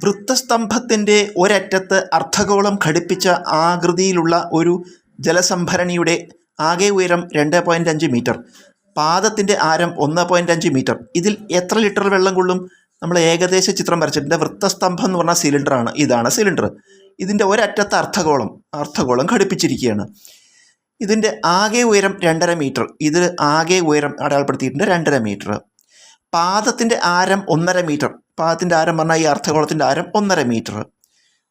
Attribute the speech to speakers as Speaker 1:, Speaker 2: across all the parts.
Speaker 1: വൃത്തസ്തംഭത്തിൻ്റെ ഒരറ്റത്ത് അർദ്ധഗോളം ഘടിപ്പിച്ച ആകൃതിയിലുള്ള ഒരു ജലസംഭരണിയുടെ ആകെ ഉയരം 2.5 മീറ്റർ, പാദത്തിൻ്റെ ആരം 1.5 മീറ്റർ. ഇതിൽ എത്ര ലിറ്റർ വെള്ളം കൊള്ളും? നമ്മൾ ഏകദേശ ചിത്രം വരച്ചിട്ടുണ്ട്. വൃത്തസ്തംഭം എന്ന് പറഞ്ഞാൽ സിലിണ്ടറാണ്. ഇതാണ് സിലിണ്ടർ. ഇതിൻ്റെ ഒരറ്റത്ത് അർദ്ധഗോളം ഘടിപ്പിച്ചിരിക്കുകയാണ്. ഇതിൻ്റെ ആകെ ഉയരം 2.5 മീറ്റർ. ഇത് ആകെ ഉയരം അടയാളപ്പെടുത്തിയിട്ടുണ്ട് 2.5 മീറ്റർ. പാദത്തിൻ്റെ ആരം 1.5 മീറ്റർ. പാദത്തിൻ്റെ ആരം പറഞ്ഞാൽ ഈ അർദ്ധഗോളത്തിൻ്റെ ആരം 1.5 മീറ്റർ.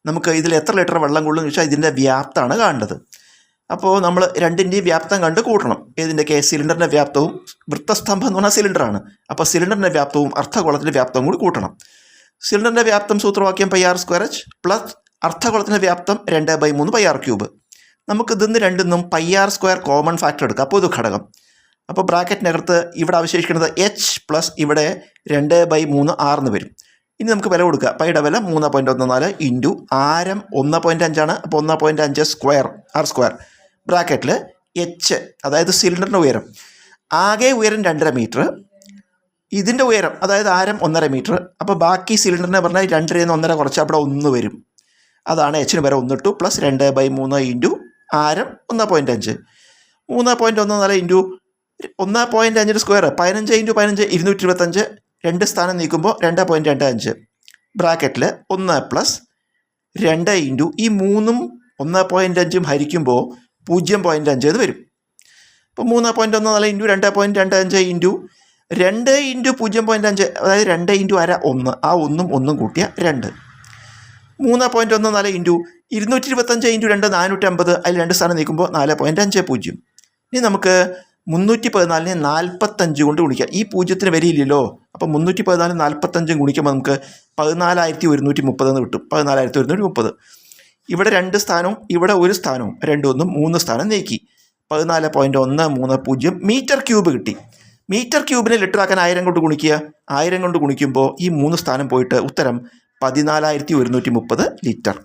Speaker 1: നമുക്ക് ഇതിൽ എത്ര ലിറ്റർ വെള്ളം കൊള്ളും ചോദിച്ചാൽ ഇതിൻ്റെ വ്യാപ്തമാണ് കാണേണ്ടത്. അപ്പോൾ നമ്മൾ രണ്ടിൻ്റെയും വ്യാപ്തം കണ്ട് കൂട്ടണം. ഇതിൻ്റെയൊക്കെ സിലിണ്ടറിൻ്റെ വ്യാപ്തവും, വൃത്തസ്തംഭം എന്ന് പറഞ്ഞാൽ സിലിണ്ടറാണ്. അപ്പോൾ സിലിണ്ടറിൻ്റെ വ്യാപ്തവും അർദ്ധഗോളത്തിൻ്റെ വ്യാപ്തവും കൂടി കൂട്ടണം. സിലിണ്ടറിൻ്റെ വ്യാപ്തം സൂത്രവാക്യം πr² പ്ലസ് അർദ്ധഗോളത്തിൻ്റെ വ്യാപ്തം 2/3 πr³. നമുക്ക് ഇതിന്ന് രണ്ടിന്നും πr² കോമൺ ഫാക്ടർ എടുക്കാം. അപ്പോൾ ഇത് ഘടകം. അപ്പോൾ ബ്രാക്കറ്റിനകത്ത് ഇവിടെ അവശേഷിക്കുന്നത് h പ്ലസ് ഇവിടെ 2/3 r എന്ന് വരും. ഇനി നമുക്ക് വില കൊടുക്കുക. പൈയുടെ വില 3.14 ഇൻറ്റു ആരം 1.5 ആണ്. അപ്പോൾ 1.5 സ്ക്വയർ r². ബ്രാക്കറ്റിൽ h, അതായത് സിലിണ്ടറിൻ്റെ ഉയരം. ആകെ ഉയരം 2.5 മീറ്റർ. ഇതിൻ്റെ ഉയരം, അതായത് ആരം 1.5 മീറ്റർ. അപ്പോൾ ബാക്കി സിലിണ്ടറിനെ പറഞ്ഞാൽ 2 1.5 കുറച്ച് അവിടെ 1 വരും. അതാണ് എച്ചിന് വരെ 1 ഇട്ടു പ്ലസ് 2/3 ഇൻറ്റു ആരം 1.5. 3.14 ഇൻറ്റു 1.5 സ്ക്വയർ 15 ഇൻറ്റു 15 225. 2 സ്ഥാനം നീക്കുമ്പോൾ 2.25. ബ്രാക്കറ്റിൽ 1 പ്ലസ് 2 ഇൻറ്റു ഈ 3ഉം 1.5ഉം ഹരിക്കുമ്പോൾ 0.5 ഇത് വരും. അപ്പോൾ 3.14 ഇൻറ്റു 2.25 ഇൻറ്റു 2 ഇൻറ്റു 0.5, അതായത് 2 ഇൻറ്റു അര 1. ആ 1ഉം 1ഉം കൂട്ടിയ 2. 3.14 ഇൻറ്റു 225 ഇൻറ്റു 2 450. അതിൽ 2 സ്ഥാനം നീക്കുമ്പോൾ 4.50. ഇനി നമുക്ക് 314നെ 45 കൊണ്ട് ഗുണിക്കാം. ഈ 0ത്തിന് വരിയില്ലല്ലോ. അപ്പോൾ 314 45 ഗുണിക്കുമ്പോൾ നമുക്ക് 14,130 എന്ന് കിട്ടും. 14,130. ഇവിടെ 2 സ്ഥാനവും ഇവിടെ 1 സ്ഥാനവും 2 1 3 സ്ഥാനം നീക്കി 14.130 മീറ്റർ ക്യൂബ് കിട്ടി. മീറ്റർ ക്യൂബിനെ ലിറ്ററാക്കാൻ 1000 കൊണ്ട് ഗുണിക്കുക. 1000 കൊണ്ട് ഗുണിക്കുമ്പോൾ ഈ 3 സ്ഥാനം പോയിട്ട് ഉത്തരം 14,130 ലിറ്റർ.